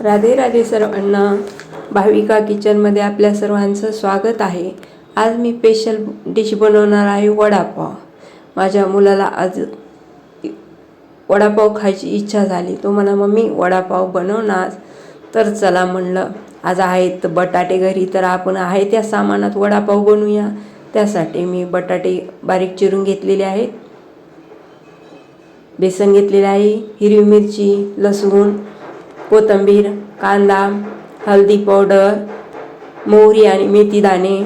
राधे राधे सर्वांना. भाविका किचनमध्ये आपल्या सर्वांचं स्वागत आहे. आज मी स्पेशल डिश बनवणार आहे वडापाव. माझ्या मुलाला आज वडापाव खायची इच्छा झाली. तो म्हणा मम्मी वडापाव बनवणार. तर चला म्हणलं आज आहेत बटाटे घरी, तर आपण आहे त्या सामानात वडापाव बनवूया. त्यासाठी मी बटाटे बारीक चिरून घेतलेले आहेत, बेसन घेतलेले आहे, हिरवी मिरची, लसूण, कोथिंबीर, कांदा, हळदी पावडर, मोहरी आणि मेथी दाणे,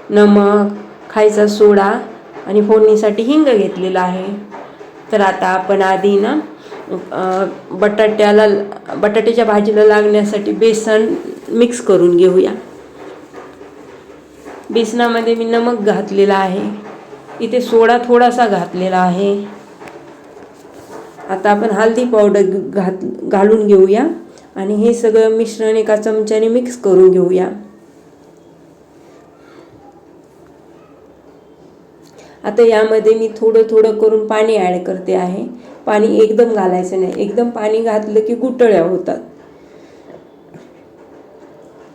नमक, खायचा सोडा आणि फोडणीसाठी हिंग घेतलेला आहे. तर आता आपण आधी ना बटाट्याच्या भाजीला लागण्यासाठी बेसन मिक्स करून घेऊया. बेसनामध्ये मी नमक घातलेला आहे, इथे सोडा थोडासा घातलेला आहे. आता आपण हळदी पावडर घालून घेऊया आणि हे सगळं मिश्रण एका चमच्याने मिक्स करून घेऊया. आता यामध्ये मी थोडं थोडं करून पाणी ॲड करते आहे. पाणी एकदम घालायचं नाही, एकदम पाणी घातलं की गुठळ्या होतात.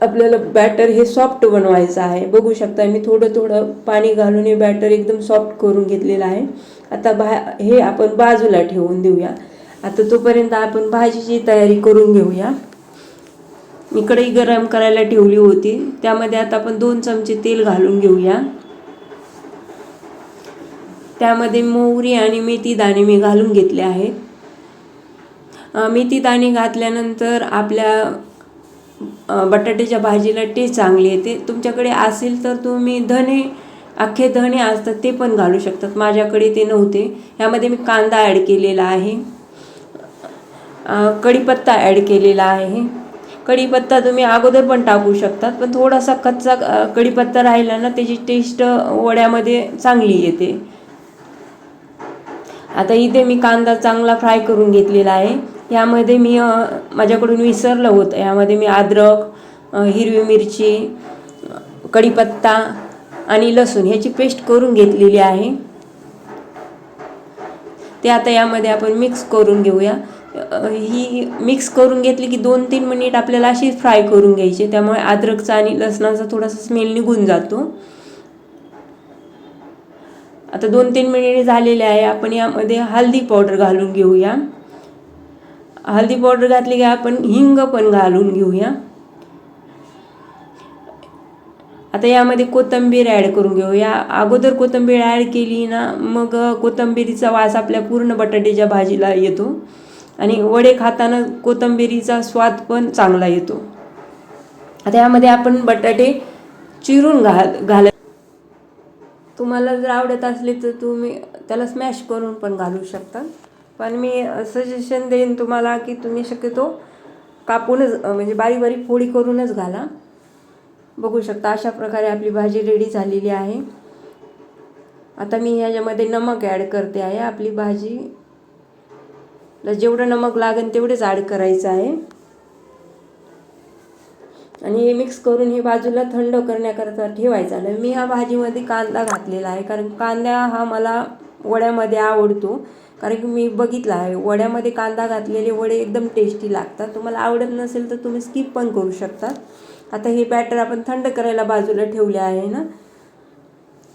आपल्याला बॅटर हे सॉफ्ट बनवायचं आहे. बघू शकता मी थोडं थोडं पाणी घालून हे बॅटर एकदम सॉफ्ट करून घेतलेलं आहे. आता हे आपण बाजूला ठेवून देऊया. आता तोपर्यंत आपण भाजीची तयारी करून घेऊया. मी कढई गरम करायला ठेवली होती, त्यामध्ये आता आपण 2 चमचे तेल घालून घेऊया. त्यामध्ये मोहरी आणि मेथी दाणे मी घालून घेतले आहेत. मेथी दाणे घातल्यानंतर आपल्या बटाट्याच्या भाजीला टेस्ट चांगली येते. तुमच्याकडे असेल तर तुम्ही अख्खे धणे असतात ते पण घालू शकतात. माझ्याकडे ते नव्हते. यामध्ये मी कांदा ॲड केलेला आहे, कढीपत्ता ॲड केलेला आहे. कढीपत्ता तुम्ही अगोदर पण टाकू शकतात, पण थोडासा कच्चा कढीपत्ता राहिला ना त्याची टेस्ट वड्यामध्ये चांगली येते. आता इथे मी कांदा चांगला फ्राय करून घेतलेला आहे. यामध्ये मी माझ्याकडून विसरलं होतं, यामध्ये मी अद्रक, हिरवी मिरची, कढीपत्ता आणि लसूण ह्याची पेस्ट करून घेतलेली आहे. ते आता यामध्ये आपण मिक्स करून घेऊया. ही मिक्स करून घेतली की 2-3 मिनिट आपल्याला अशीच फ्राय करून घ्यायची, त्यामुळे अद्रकचा आणि लसणाचा थोडासा स्मेल निघून जातो. आता 2-3 मिनिट झालेले आहे. आपण यामध्ये हळदी पावडर घालून घेऊया. हळदी पावडर घातली की आपण हिंग पण घालून घेऊया. आता यामध्ये कोथिंबीर ॲड करून घेऊया. अगोदर कोथिंबीर ॲड केली ना मग कोथिंबीरीचा वास आपल्या पूर्ण बटाट्याच्या भाजीला येतो आणि वडे खाताना कोथिंबीरीचा स्वाद पण चांगला येतो. आता यामध्ये आपण बटाटे चिरून घाल तुम्हाला जर आवडत असले तर तुम्ही त्याला स्मॅश करून पण घालू शकता, पण मी सजेशन देईन तुम्हाला की तुम्ही शक्यतो कापूनच म्हणजे बारीक बारीक फोडी करूनच घाला. बघू शकता अशा प्रकारे आपली भाजी रेडी झालेली आहे. आता मी ह्याच्यामध्ये नमक ॲड करते आहे. आपली भाजीला जेवढं नमक लागेल तेवढेच ॲड करायचं आहे आणि हे मिक्स करून हे बाजूला थंड करण्याकरता ठेवायचं आहे. मी ह्या भाजीमध्ये कांदा घातलेला आहे, कारण कांदा हा मला वड्यामध्ये आवडतो. कारण की मी बघितलं आहे वड्यामध्ये कांदा घातलेले वडे एकदम टेस्टी लागतात. तुम्हाला आवडत नसेल तर तुम्ही स्किप पण करू शकता. आता हे बॅटर आपण थंड करायला बाजूला ठेवले आहे ना,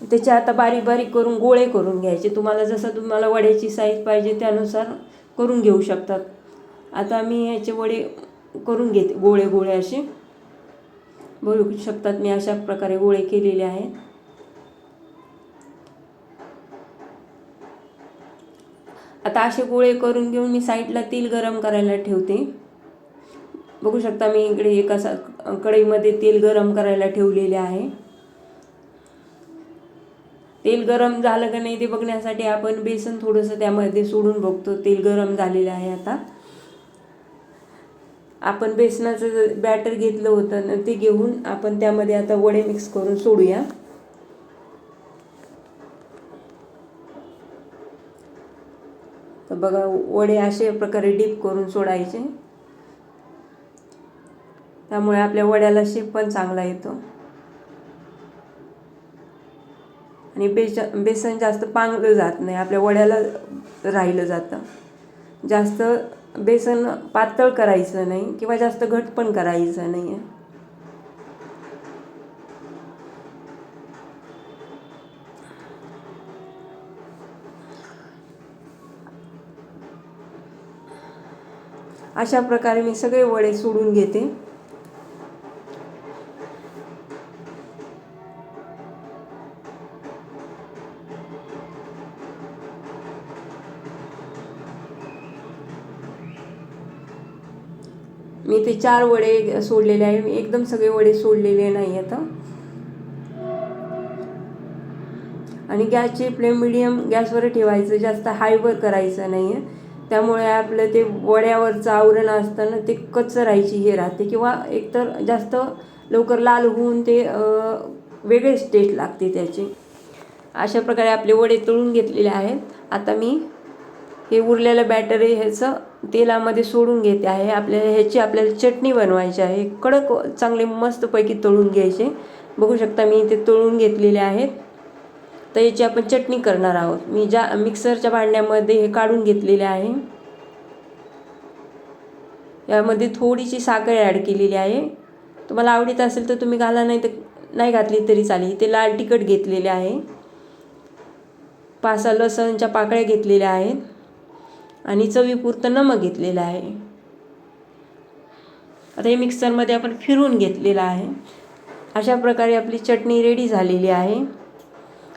त्याचे आता बारीक बारीक करून गोळे करून घ्यायचे. तुम्हाला वड्याची साईज पाहिजे त्यानुसार करून घेऊ शकतात. आता मी ह्याचे वडे करून घेते, गोळे गोळे असे बघू शकतात. मी अशा प्रकारे गोळे केलेले आहेत. आता असे गोळे करून घेऊन मी साईडला तेल गरम करायला ठेवते. बघू शकता मी इकडे एका कढईमध्ये तेल गरम करायला ठेवलेले आहे. तेल गरम झालं का नाही ते बघण्यासाठी आपण बेसन थोडंसं त्यामध्ये सोडून बघतो. तेल गरम झालेलं आहे. आता आपण बेसनाचं बॅटर घेतलं होतं ना ते घेऊन आपण त्यामध्ये आता वडे मिक्स करून सोडूया. तर बघा वडे अशा प्रकारे डीप करून सोडायचे, त्यामुळे आपल्या वड्याला शेप पण चांगला येतो आणि बेसन जास्त पांगलं जात नाही, आपल्या वड्याला राहिलं जातं. जास्त बेसन पातळ करायचं नाही किंवा जास्त घट पण करायचं नाही आहे. अशा प्रकारे मी सगळे वडे सोडून घेते. मी ते 4 वडे सोडलेले आहे. मी एकदम सगळे वडे सोडलेले नाही आता. आणि गॅसची फ्लेम मिडियम गॅसवर ठेवायचं, जास्त हायवर करायचं नाही आहे. त्यामुळे आपलं ते वड्यावरचं आवरण असतं ना, ते कच्चं राहायची हे राहते किंवा एकतर जास्त लवकर लाल होऊन ते वेगळेच टेस्ट लागते त्याची. अशा प्रकारे आपले वडे तळून घेतलेले आहेत. आता मी हे उरलेलं बॅटर आहे ह्याचं तेलामध्ये सोडून घेते आहे. आपल्याला चटणी बनवायची आहे. कडक चांगले मस्तपैकी तळून घ्यायचे. बघू शकता मी ते तळून घेतलेले आहेत. तर याची आपण चटणी करणार आहोत. मी ज्या मिक्सरच्या भांड्यामध्ये हे काढून घेतलेले आहे. यामध्ये थोडीशी साखर ॲड केलेली आहे. तुम्हाला आवडत असेल तर तुम्ही घाला, नाही तर नाही घातली तरी चालेल. ते लाल तिखट घेतलेले आहे. 5-6 लसणच्या पाकळ्या घेतलेल्या आहेत आणि चवीपुरतं नमक घेतलेलं आहे. आता हे मिक्सरमध्ये आपण फिरवून घेतलेलं आहे. अशा प्रकारे आपली चटणी रेडी झालेली आहे.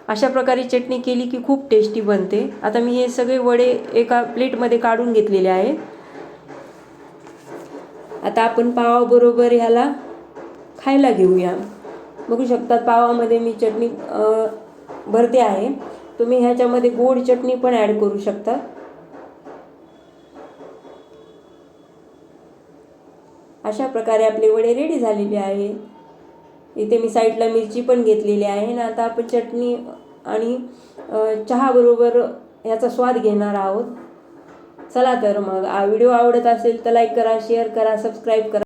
अशा प्रकारे चटणी केली की खूप टेस्टी बनते. आता मी हे सगळे वडे एका प्लेटमध्ये काढून घेतलेले आहेत. आता आपण पावाबरोबर ह्याला खायला घेऊया. बघू शकता पावामध्ये मी चटणी भरते आहे. तुम्ही ह्याच्यामध्ये गोड चटणी पण ॲड करू शकता. अशा प्रकारे आपले वडे रेडी झालेले आहे. इथे मी साईडला मिरची पण घेतलेली आहे ना. आता आपण चटणी आणि चहाबरोबर ह्याचा स्वाद घेणार आहोत. चला तर मग व्हिडिओ आवडत असेल तर लाईक करा, शेअर करा, सबस्क्राईब करा.